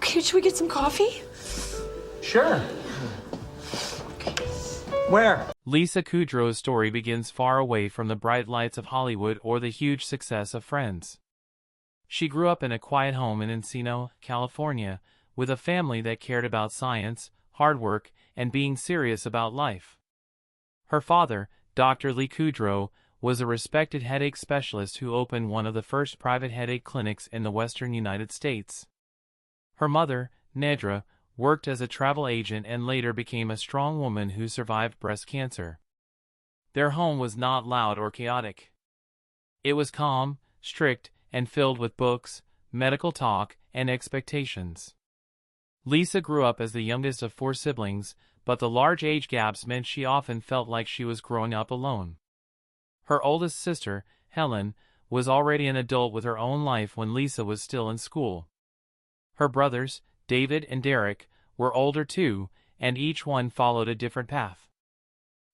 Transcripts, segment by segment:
Okay, should we get some coffee? Sure. Where? Lisa Kudrow's story begins far away from the bright lights of Hollywood or the huge success of Friends. She grew up in a quiet home in Encino, California, with a family that cared about science, hard work, and being serious about life. Her father, Dr. Lee Kudrow, was a respected headache specialist who opened one of the first private headache clinics in the western United States. Her mother, Nedra, worked as a travel agent and later became a strong woman who survived breast cancer. Their home was not loud or chaotic. It was calm, strict, and filled with books, medical talk, and expectations. Lisa grew up as the youngest of 4 siblings, but the large age gaps meant she often felt like she was growing up alone. Her oldest sister, Helen, was already an adult with her own life when Lisa was still in school. Her brothers, David and Derek, were older too, and each one followed a different path.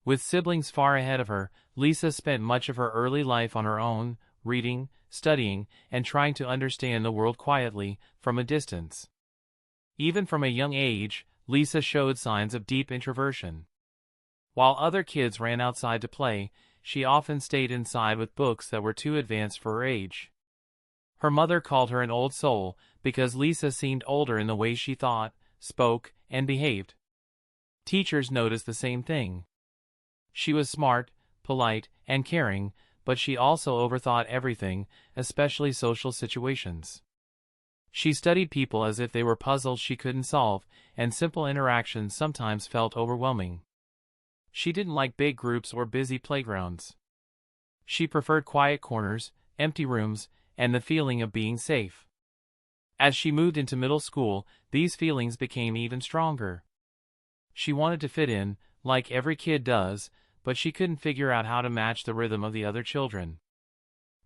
With siblings far ahead of her, Lisa spent much of her early life on her own, reading, studying, and trying to understand the world quietly, from a distance. Even from a young age, Lisa showed signs of deep introversion. While other kids ran outside to play, she often stayed inside with books that were too advanced for her age. Her mother called her an old soul because Lisa seemed older in the way she thought, spoke, and behaved. Teachers noticed the same thing. She was smart, polite, and caring, but she also overthought everything, especially social situations. She studied people as if they were puzzles she couldn't solve, and simple interactions sometimes felt overwhelming. She didn't like big groups or busy playgrounds. She preferred quiet corners, empty rooms, and the feeling of being safe. As she moved into middle school, these feelings became even stronger. She wanted to fit in, like every kid does, but she couldn't figure out how to match the rhythm of the other children.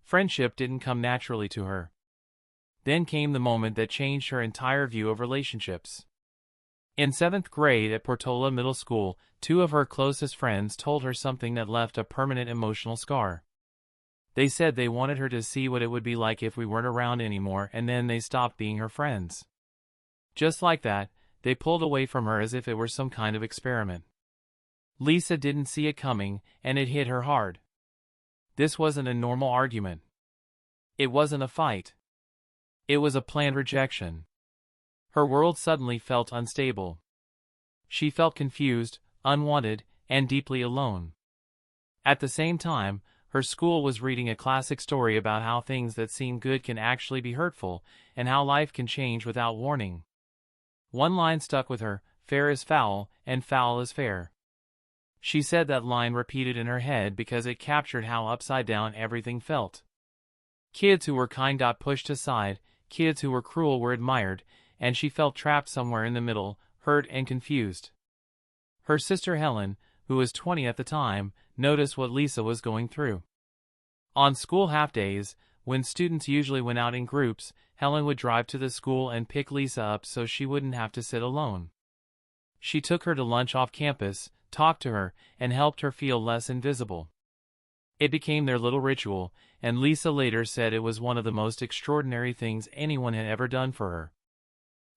Friendship didn't come naturally to her. Then came the moment that changed her entire view of relationships. In 7th grade at Portola Middle School, 2 of her closest friends told her something that left a permanent emotional scar. They said they wanted her to see what it would be like if we weren't around anymore, and then they stopped being her friends. Just like that, they pulled away from her as if it were some kind of experiment. Lisa didn't see it coming, and it hit her hard. This wasn't a normal argument. It wasn't a fight. It was a planned rejection. Her world suddenly felt unstable. She felt confused, unwanted, and deeply alone. At the same time, her school was reading a classic story about how things that seem good can actually be hurtful, and how life can change without warning. One line stuck with her: fair is foul, and foul is fair. She said that line repeated in her head because it captured how upside down everything felt. Kids who were kind got pushed aside, kids who were cruel were admired, and she felt trapped somewhere in the middle, hurt and confused. Her sister Helen, who was 20 at the time, noticed what Lisa was going through. On school half-days, when students usually went out in groups, Helen would drive to the school and pick Lisa up so she wouldn't have to sit alone. She took her to lunch off campus, talked to her, and helped her feel less invisible. It became their little ritual, and Lisa later said it was one of the most extraordinary things anyone had ever done for her.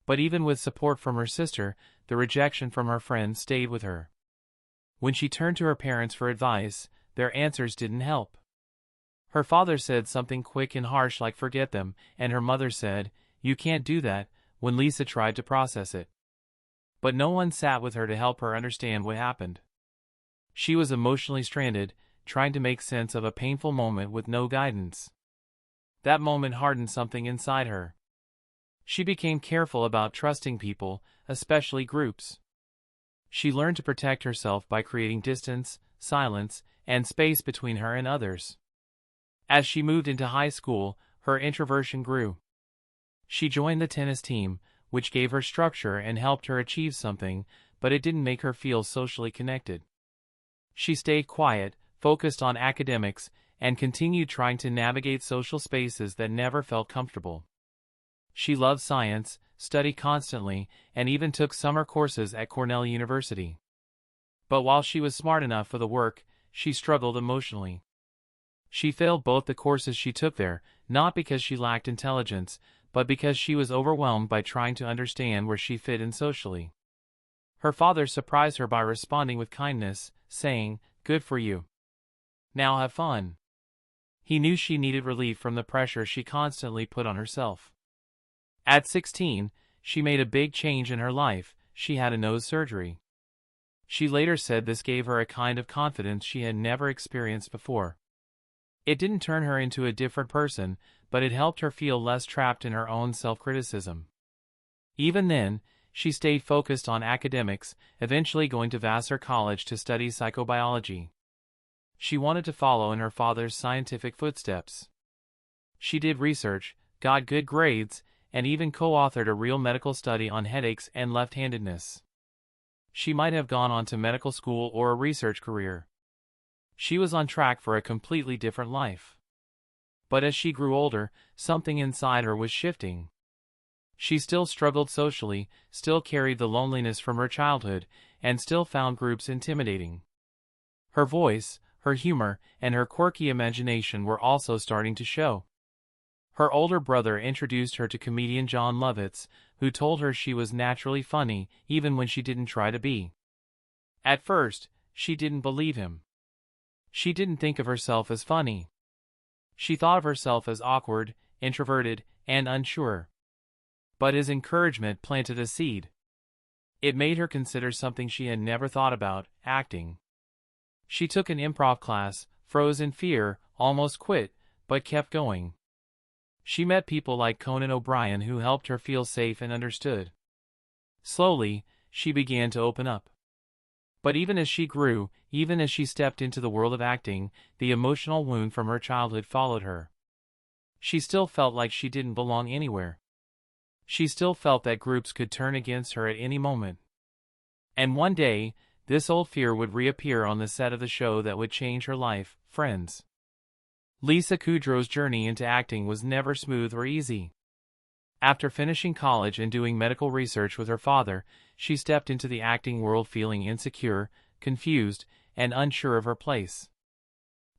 But even with support from her sister, the rejection from her friends stayed with her. When she turned to her parents for advice, their answers didn't help. Her father said something quick and harsh like "forget them," and her mother said, "You can't do that," when Lisa tried to process it. But no one sat with her to help her understand what happened. She was emotionally stranded, trying to make sense of a painful moment with no guidance. That moment hardened something inside her. She became careful about trusting people, especially groups. She learned to protect herself by creating distance, silence, and space between her and others. As she moved into high school, her introversion grew. She joined the tennis team, which gave her structure and helped her achieve something, but it didn't make her feel socially connected. She stayed quiet, focused on academics, and continued trying to navigate social spaces that never felt comfortable. She loved science, studied constantly, and even took summer courses at Cornell University. But while she was smart enough for the work, she struggled emotionally. She failed both the courses she took there, not because she lacked intelligence, but because she was overwhelmed by trying to understand where she fit in socially. Her father surprised her by responding with kindness, saying, "Good for you. Now have fun." He knew she needed relief from the pressure she constantly put on herself. At 16, she made a big change in her life. She had a nose surgery. She later said this gave her a kind of confidence she had never experienced before. It didn't turn her into a different person, but it helped her feel less trapped in her own self-criticism. Even then, she stayed focused on academics, eventually going to Vassar College to study psychobiology. She wanted to follow in her father's scientific footsteps. She did research, got good grades, and even co-authored a real medical study on headaches and left-handedness. She might have gone on to medical school or a research career. She was on track for a completely different life. But as she grew older, something inside her was shifting. She still struggled socially, still carried the loneliness from her childhood, and still found groups intimidating. Her voice, her humor, and her quirky imagination were also starting to show. Her older brother introduced her to comedian John Lovitz, who told her she was naturally funny, even when she didn't try to be. At first, she didn't believe him. She didn't think of herself as funny. She thought of herself as awkward, introverted, and unsure. But his encouragement planted a seed. It made her consider something she had never thought about: acting. She took an improv class, froze in fear, almost quit, but kept going. She met people like Conan O'Brien who helped her feel safe and understood. Slowly, she began to open up. But even as she grew, even as she stepped into the world of acting, the emotional wound from her childhood followed her. She still felt like she didn't belong anywhere. She still felt that groups could turn against her at any moment. And one day, this old fear would reappear on the set of the show that would change her life, Friends. Lisa Kudrow's journey into acting was never smooth or easy. After finishing college and doing medical research with her father, she stepped into the acting world feeling insecure, confused, and unsure of her place.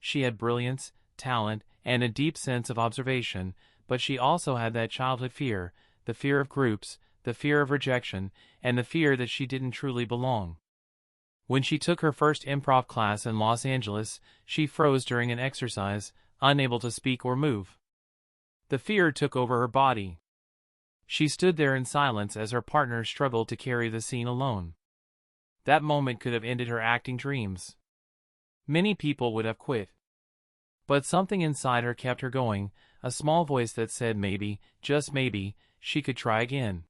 She had brilliance, talent, and a deep sense of observation, but she also had that childhood fear, the fear of groups, the fear of rejection, and the fear that she didn't truly belong. When she took her first improv class in Los Angeles, she froze during an exercise, unable to speak or move. The fear took over her body. She stood there in silence as her partner struggled to carry the scene alone. That moment could have ended her acting dreams. Many people would have quit. But something inside her kept her going, a small voice that said maybe, just maybe, she could try again.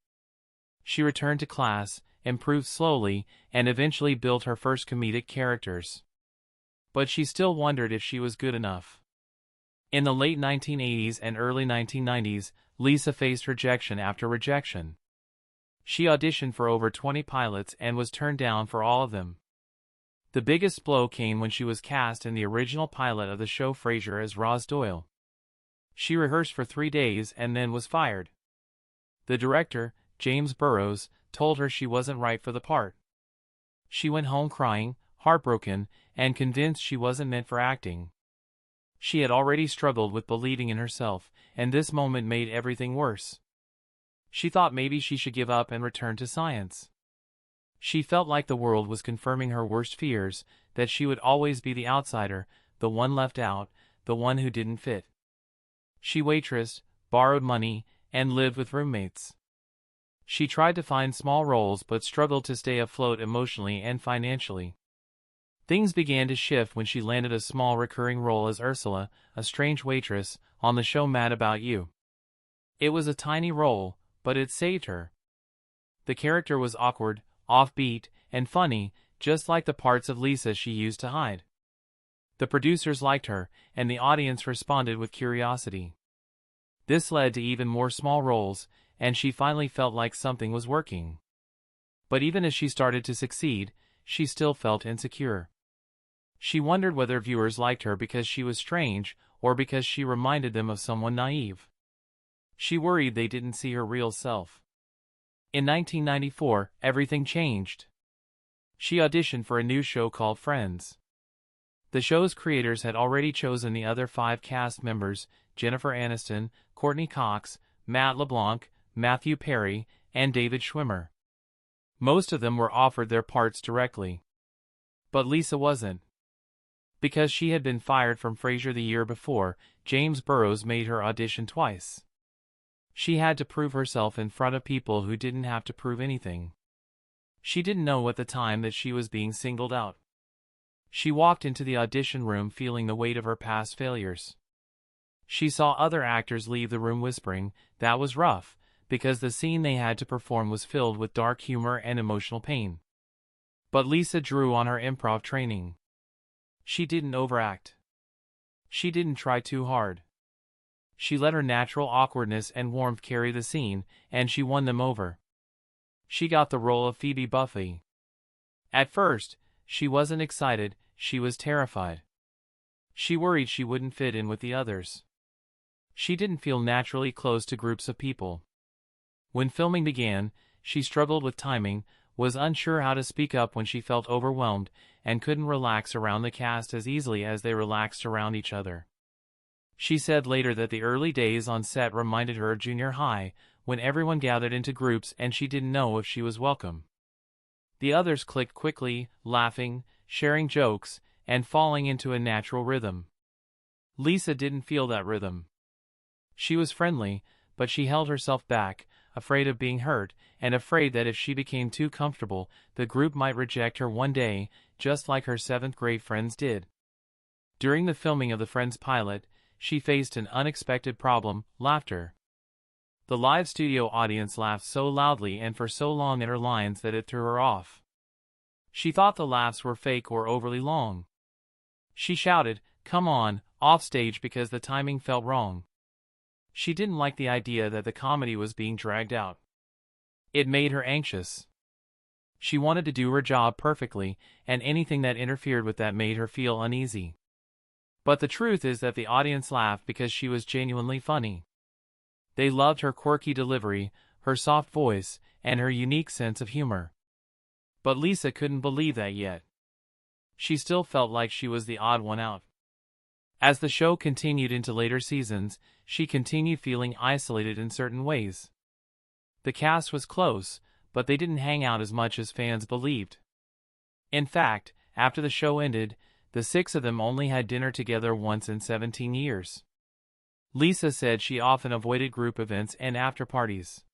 She returned to class, improved slowly, and eventually built her first comedic characters. But she still wondered if she was good enough. In the late 1980s and early 1990s, Lisa faced rejection after rejection. She auditioned for over 20 pilots and was turned down for all of them. The biggest blow came when she was cast in the original pilot of the show Frasier as Roz Doyle. She rehearsed for 3 days and then was fired. The director, James Burrows, told her she wasn't right for the part. She went home crying, heartbroken, and convinced she wasn't meant for acting. She had already struggled with believing in herself, and this moment made everything worse. She thought maybe she should give up and return to science. She felt like the world was confirming her worst fears, that she would always be the outsider, the one left out, the one who didn't fit. She waitressed, borrowed money, and lived with roommates. She tried to find small roles but struggled to stay afloat emotionally and financially. Things began to shift when she landed a small recurring role as Ursula, a strange waitress, on the show Mad About You. It was a tiny role, but it saved her. The character was awkward, offbeat, and funny, just like the parts of Lisa she used to hide. The producers liked her, and the audience responded with curiosity. This led to even more small roles, and she finally felt like something was working. But even as she started to succeed, she still felt insecure. She wondered whether viewers liked her because she was strange, or because she reminded them of someone naive. She worried they didn't see her real self. In 1994, everything changed. She auditioned for a new show called Friends. The show's creators had already chosen the other 5 cast members: Jennifer Aniston, Courtney Cox, Matt LeBlanc, Matthew Perry, and David Schwimmer. Most of them were offered their parts directly. But Lisa wasn't. Because she had been fired from Frasier the year before, James Burrows made her audition twice. She had to prove herself in front of people who didn't have to prove anything. She didn't know at the time that she was being singled out. She walked into the audition room feeling the weight of her past failures. She saw other actors leave the room whispering, "That was rough," because the scene they had to perform was filled with dark humor and emotional pain. But Lisa drew on her improv training. She didn't overact. She didn't try too hard. She let her natural awkwardness and warmth carry the scene, and she won them over. She got the role of Phoebe Buffay. At first, she wasn't excited, she was terrified. She worried she wouldn't fit in with the others. She didn't feel naturally close to groups of people. When filming began, she struggled with timing, was unsure how to speak up when she felt overwhelmed, and couldn't relax around the cast as easily as they relaxed around each other. She said later that the early days on set reminded her of junior high, when everyone gathered into groups and she didn't know if she was welcome. The others clicked quickly, laughing, sharing jokes, and falling into a natural rhythm. Lisa didn't feel that rhythm. She was friendly, but she held herself back, afraid of being hurt, and afraid that if she became too comfortable, the group might reject her one day, just like her 7th-grade friends did. During the filming of the Friends pilot, she faced an unexpected problem: laughter. The live studio audience laughed so loudly and for so long at her lines that it threw her off. She thought the laughs were fake or overly long. She shouted, "Come on," offstage because the timing felt wrong. She didn't like the idea that the comedy was being dragged out. It made her anxious. She wanted to do her job perfectly, and anything that interfered with that made her feel uneasy. But the truth is that the audience laughed because she was genuinely funny. They loved her quirky delivery, her soft voice, and her unique sense of humor. But Lisa couldn't believe that yet. She still felt like she was the odd one out. As the show continued into later seasons, she continued feeling isolated in certain ways. The cast was close, but they didn't hang out as much as fans believed. In fact, after the show ended, the 6 of them only had dinner together once in 17 years. Lisa said she often avoided group events and after-parties.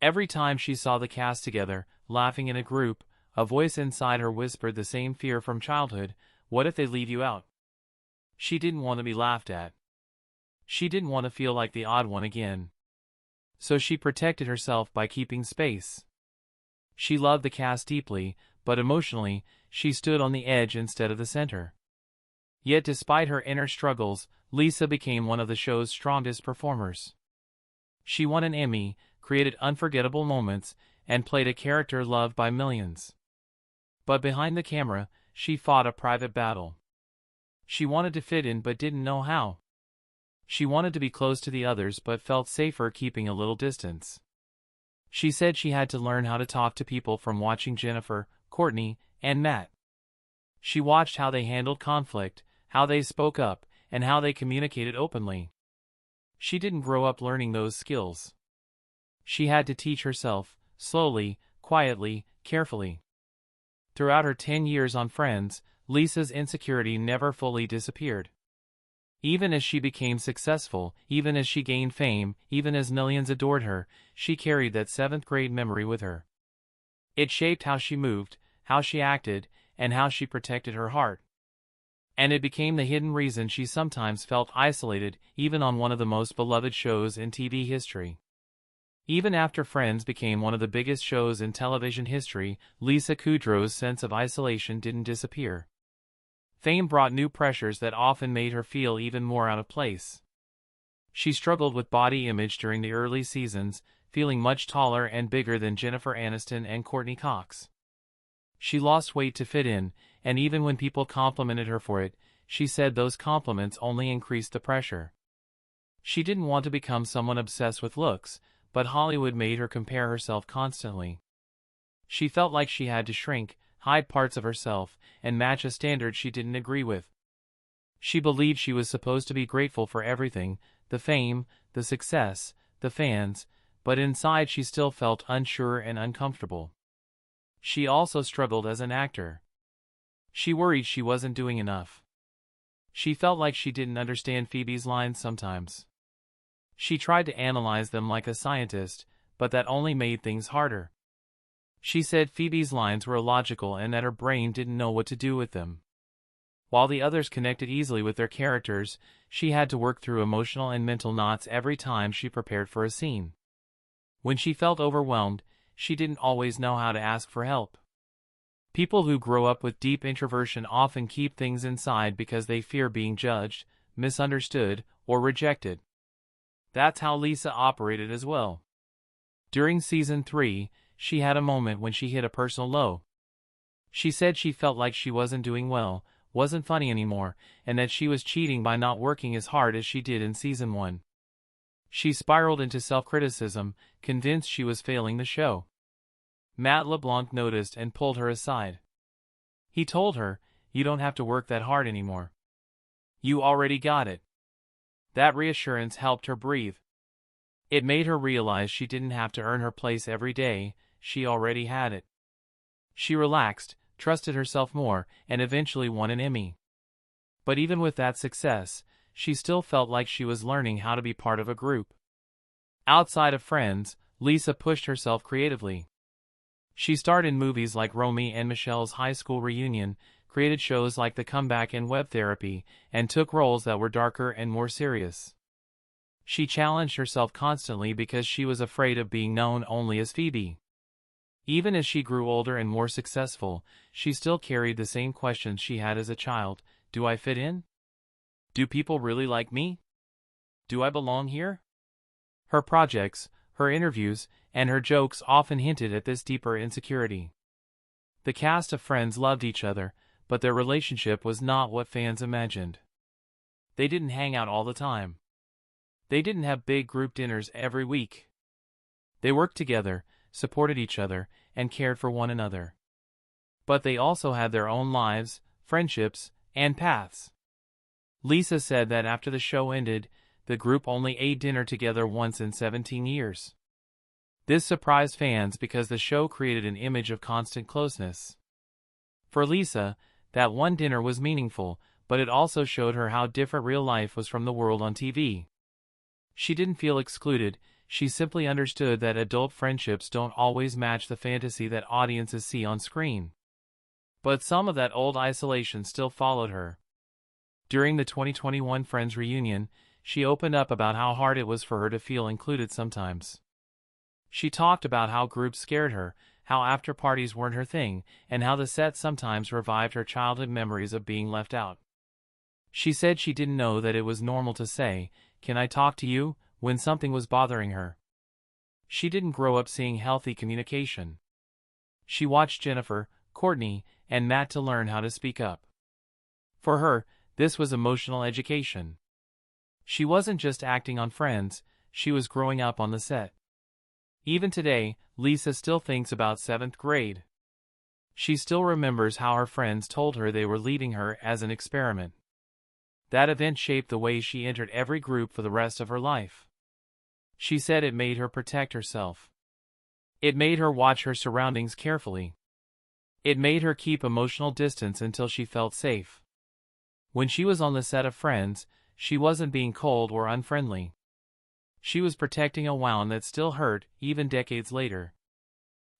Every time she saw the cast together, laughing in a group, a voice inside her whispered the same fear from childhood: what if they leave you out? She didn't want to be laughed at. She didn't want to feel like the odd one again. So she protected herself by keeping space. She loved the cast deeply, but emotionally, she stood on the edge instead of the center. Yet despite her inner struggles, Lisa became one of the show's strongest performers. She won an Emmy, created unforgettable moments, and played a character loved by millions. But behind the camera, she fought a private battle. She wanted to fit in but didn't know how. She wanted to be close to the others but felt safer keeping a little distance. She said she had to learn how to talk to people from watching Jennifer, Courtney, and Matt. She watched how they handled conflict, how they spoke up, and how they communicated openly. She didn't grow up learning those skills. She had to teach herself, slowly, quietly, carefully. Throughout her 10 years on Friends, Lisa's insecurity never fully disappeared. Even as she became successful, even as she gained fame, even as millions adored her, she carried that 7th-grade memory with her. It shaped how she moved, how she acted, and how she protected her heart. And it became the hidden reason she sometimes felt isolated, even on one of the most beloved shows in TV history. Even after Friends became one of the biggest shows in television history, Lisa Kudrow's sense of isolation didn't disappear. Fame brought new pressures that often made her feel even more out of place. She struggled with body image during the early seasons, feeling much taller and bigger than Jennifer Aniston and Courtney Cox. She lost weight to fit in, and even when people complimented her for it, she said those compliments only increased the pressure. She didn't want to become someone obsessed with looks, but Hollywood made her compare herself constantly. She felt like she had to shrink, hide parts of herself, and match a standard she didn't agree with. She believed she was supposed to be grateful for everything: the fame, the success, the fans, but inside she still felt unsure and uncomfortable. She also struggled as an actor. She worried she wasn't doing enough. She felt like she didn't understand Phoebe's lines sometimes. She tried to analyze them like a scientist, but that only made things harder. She said Phoebe's lines were illogical and that her brain didn't know what to do with them. While the others connected easily with their characters, she had to work through emotional and mental knots every time she prepared for a scene. When she felt overwhelmed, she didn't always know how to ask for help. People who grow up with deep introversion often keep things inside because they fear being judged, misunderstood, or rejected. That's how Lisa operated as well. During season 3, she had a moment when she hit a personal low. She said she felt like she wasn't doing well, wasn't funny anymore, and that she was cheating by not working as hard as she did in season 1. She spiraled into self-criticism, convinced she was failing the show. Matt LeBlanc noticed and pulled her aside. He told her, "You don't have to work that hard anymore. You already got it." That reassurance helped her breathe. It made her realize she didn't have to earn her place every day, she already had it. She relaxed, trusted herself more, and eventually won an Emmy. But even with that success, she still felt like she was learning how to be part of a group. Outside of Friends, Lisa pushed herself creatively. She starred in movies like Romy and Michelle's High School Reunion, created shows like The Comeback and Web Therapy, and took roles that were darker and more serious. She challenged herself constantly because she was afraid of being known only as Phoebe. Even as she grew older and more successful, she still carried the same questions she had as a child. Do I fit in? Do people really like me? Do I belong here? Her projects, her interviews, and her jokes often hinted at this deeper insecurity. The cast of Friends loved each other, but their relationship was not what fans imagined. They didn't hang out all the time. They didn't have big group dinners every week. They worked together, supported each other, and cared for one another. But they also had their own lives, friendships, and paths. Lisa said that after the show ended, the group only ate dinner together once in 17 years. This surprised fans because the show created an image of constant closeness. For Lisa, that one dinner was meaningful, but it also showed her how different real life was from the world on TV. She didn't feel excluded, she simply understood that adult friendships don't always match the fantasy that audiences see on screen. But some of that old isolation still followed her. During the 2021 Friends reunion, she opened up about how hard it was for her to feel included sometimes. She talked about how groups scared her, how after parties weren't her thing, and how the set sometimes revived her childhood memories of being left out. She said she didn't know that it was normal to say, "Can I talk to you?" when something was bothering her. She didn't grow up seeing healthy communication. She watched Jennifer, Courtney, and Matt to learn how to speak up. For her, this was emotional education. She wasn't just acting on Friends, she was growing up on the set. Even today, Lisa still thinks about 7th grade. She still remembers how her friends told her they were leaving her as an experiment. That event shaped the way she entered every group for the rest of her life. She said it made her protect herself. It made her watch her surroundings carefully. It made her keep emotional distance until she felt safe. When she was on the set of Friends, she wasn't being cold or unfriendly. She was protecting a wound that still hurt, even decades later.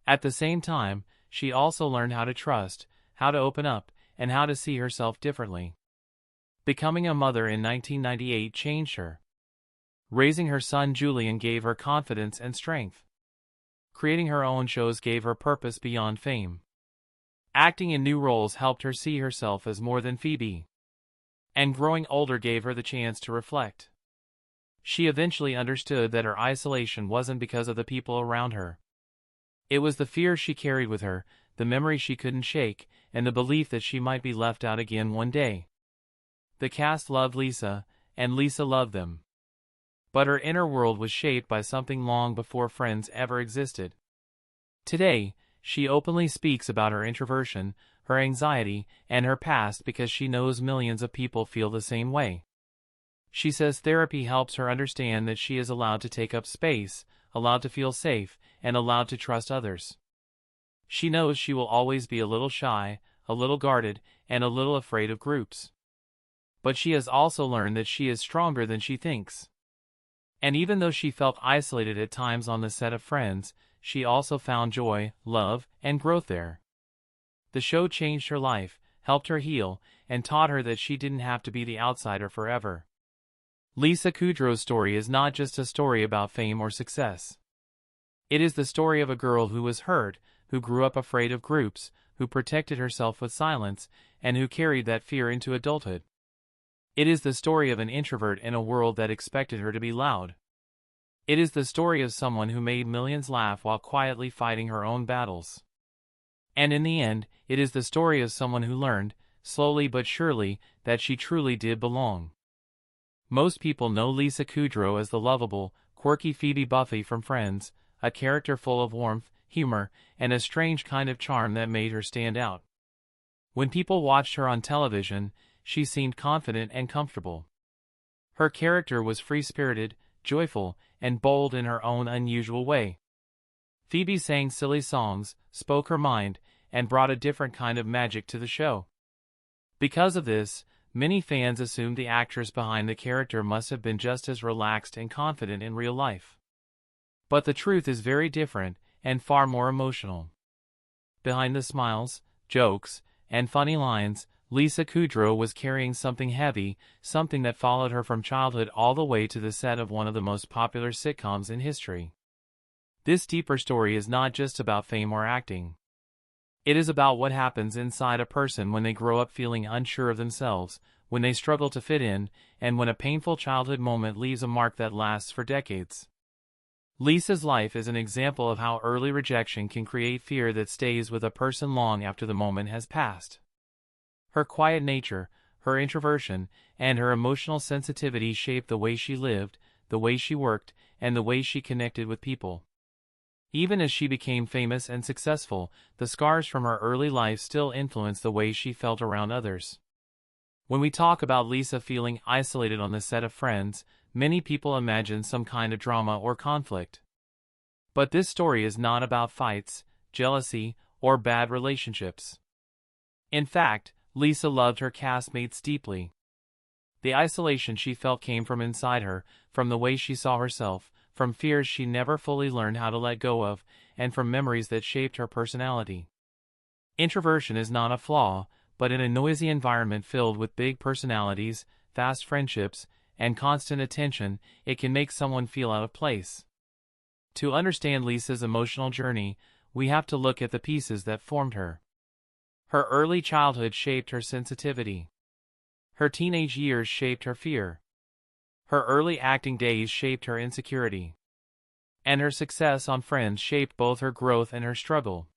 At the same time, she also learned how to trust, how to open up, and how to see herself differently. Becoming a mother in 1998 changed her. Raising her son Julian gave her confidence and strength. Creating her own shows gave her purpose beyond fame. Acting in new roles helped her see herself as more than Phoebe. And growing older gave her the chance to reflect. She eventually understood that her isolation wasn't because of the people around her. It was the fear she carried with her, the memory she couldn't shake, and the belief that she might be left out again one day. The cast loved Lisa, and Lisa loved them. But her inner world was shaped by something long before Friends ever existed. Today, she openly speaks about her introversion, her anxiety, and her past because she knows millions of people feel the same way. She says therapy helps her understand that she is allowed to take up space, allowed to feel safe, and allowed to trust others. She knows she will always be a little shy, a little guarded, and a little afraid of groups. But she has also learned that she is stronger than she thinks. And even though she felt isolated at times on the set of Friends, she also found joy, love, and growth there. The show changed her life, helped her heal, and taught her that she didn't have to be the outsider forever. Lisa Kudrow's story is not just a story about fame or success. It is the story of a girl who was hurt, who grew up afraid of groups, who protected herself with silence, and who carried that fear into adulthood. It is the story of an introvert in a world that expected her to be loud. It is the story of someone who made millions laugh while quietly fighting her own battles. And in the end, it is the story of someone who learned, slowly but surely, that she truly did belong. Most people know Lisa Kudrow as the lovable, quirky Phoebe Buffay from Friends, a character full of warmth, humor, and a strange kind of charm that made her stand out. When people watched her on television, she seemed confident and comfortable. Her character was free-spirited, joyful, and bold in her own unusual way. Phoebe sang silly songs, spoke her mind, and brought a different kind of magic to the show. Because of this, many fans assumed the actress behind the character must have been just as relaxed and confident in real life. But the truth is very different, and far more emotional. Behind the smiles, jokes, and funny lines, Lisa Kudrow was carrying something heavy, something that followed her from childhood all the way to the set of one of the most popular sitcoms in history. This deeper story is not just about fame or acting. It is about what happens inside a person when they grow up feeling unsure of themselves, when they struggle to fit in, and when a painful childhood moment leaves a mark that lasts for decades. Lisa's life is an example of how early rejection can create fear that stays with a person long after the moment has passed. Her quiet nature, her introversion, and her emotional sensitivity shaped the way she lived, the way she worked, and the way she connected with people. Even as she became famous and successful, the scars from her early life still influenced the way she felt around others. When we talk about Lisa feeling isolated on the set of Friends, many people imagine some kind of drama or conflict. But this story is not about fights, jealousy, or bad relationships. In fact, Lisa loved her castmates deeply. The isolation she felt came from inside her, from the way she saw herself, from fears she never fully learned how to let go of, and from memories that shaped her personality. Introversion is not a flaw, but in a noisy environment filled with big personalities, fast friendships, and constant attention, it can make someone feel out of place. To understand Lisa's emotional journey, we have to look at the pieces that formed her. Her early childhood shaped her sensitivity. Her teenage years shaped her fear. Her early acting days shaped her insecurity. And her success on Friends shaped both her growth and her struggle.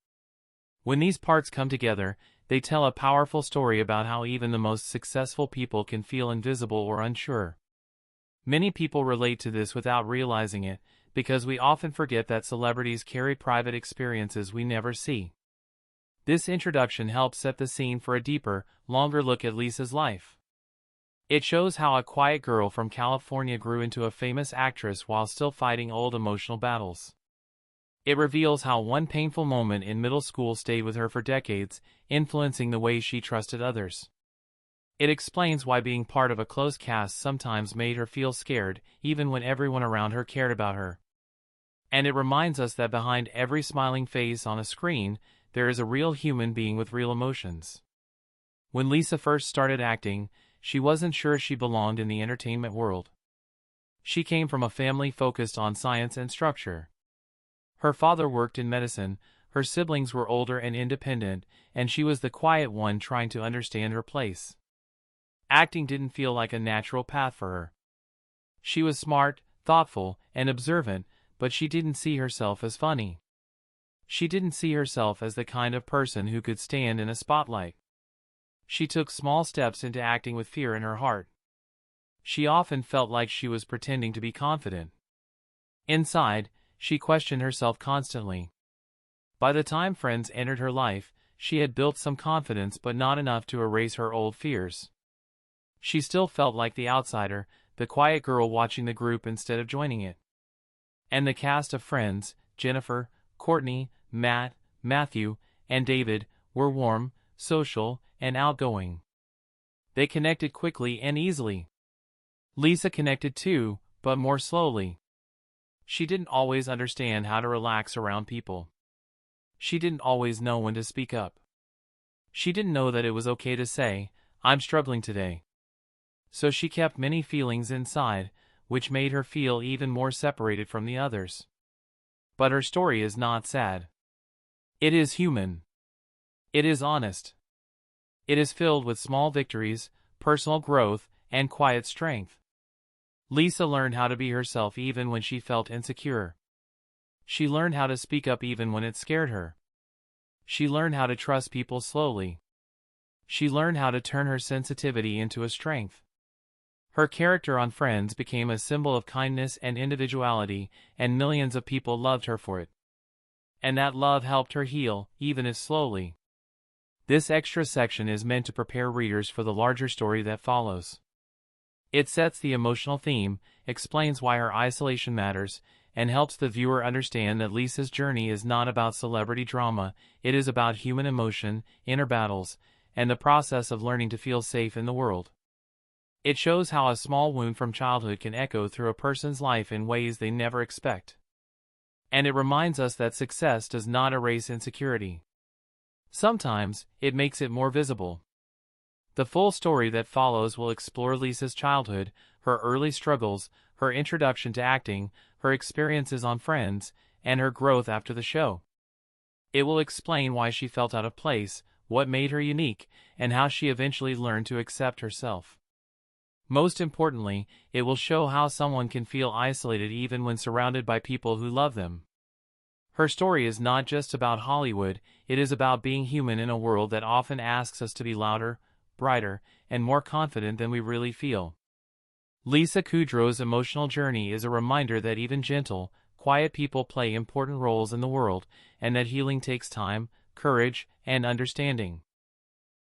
When these parts come together, they tell a powerful story about how even the most successful people can feel invisible or unsure. Many people relate to this without realizing it, because we often forget that celebrities carry private experiences we never see. This introduction helps set the scene for a deeper, longer look at Lisa's life. It shows how a quiet girl from California grew into a famous actress while still fighting old emotional battles. It reveals how one painful moment in middle school stayed with her for decades, influencing the way she trusted others. It explains why being part of a close cast sometimes made her feel scared, even when everyone around her cared about her. And it reminds us that behind every smiling face on a screen, there is a real human being with real emotions. When Lisa first started acting, she wasn't sure she belonged in the entertainment world. She came from a family focused on science and structure. Her father worked in medicine, her siblings were older and independent, and she was the quiet one trying to understand her place. Acting didn't feel like a natural path for her. She was smart, thoughtful, and observant, but she didn't see herself as funny. She didn't see herself as the kind of person who could stand in a spotlight. She took small steps into acting with fear in her heart. She often felt like she was pretending to be confident. Inside, she questioned herself constantly. By the time Friends entered her life, she had built some confidence but not enough to erase her old fears. She still felt like the outsider, the quiet girl watching the group instead of joining it. And the cast of Friends, Jennifer, Courtney, Matt, Matthew, and David, were warm, social, and outgoing. They connected quickly and easily. Lisa connected too, but more slowly. She didn't always understand how to relax around people. She didn't always know when to speak up. She didn't know that it was okay to say, "I'm struggling today." So she kept many feelings inside, which made her feel even more separated from the others. But her story is not sad. It is human. It is honest. It is filled with small victories, personal growth, and quiet strength. Lisa learned how to be herself even when she felt insecure. She learned how to speak up even when it scared her. She learned how to trust people slowly. She learned how to turn her sensitivity into a strength. Her character on Friends became a symbol of kindness and individuality, and millions of people loved her for it. And that love helped her heal, even if slowly. This extra section is meant to prepare readers for the larger story that follows. It sets the emotional theme, explains why her isolation matters, and helps the viewer understand that Lisa's journey is not about celebrity drama, it is about human emotion, inner battles, and the process of learning to feel safe in the world. It shows how a small wound from childhood can echo through a person's life in ways they never expect. And it reminds us that success does not erase insecurity. Sometimes, it makes it more visible. The full story that follows will explore Lisa's childhood, her early struggles, her introduction to acting, her experiences on Friends, and her growth after the show. It will explain why she felt out of place, what made her unique, and how she eventually learned to accept herself. Most importantly, it will show how someone can feel isolated even when surrounded by people who love them. Her story is not just about Hollywood, it is about being human in a world that often asks us to be louder, brighter, and more confident than we really feel. Lisa Kudrow's emotional journey is a reminder that even gentle, quiet people play important roles in the world, and that healing takes time, courage, and understanding.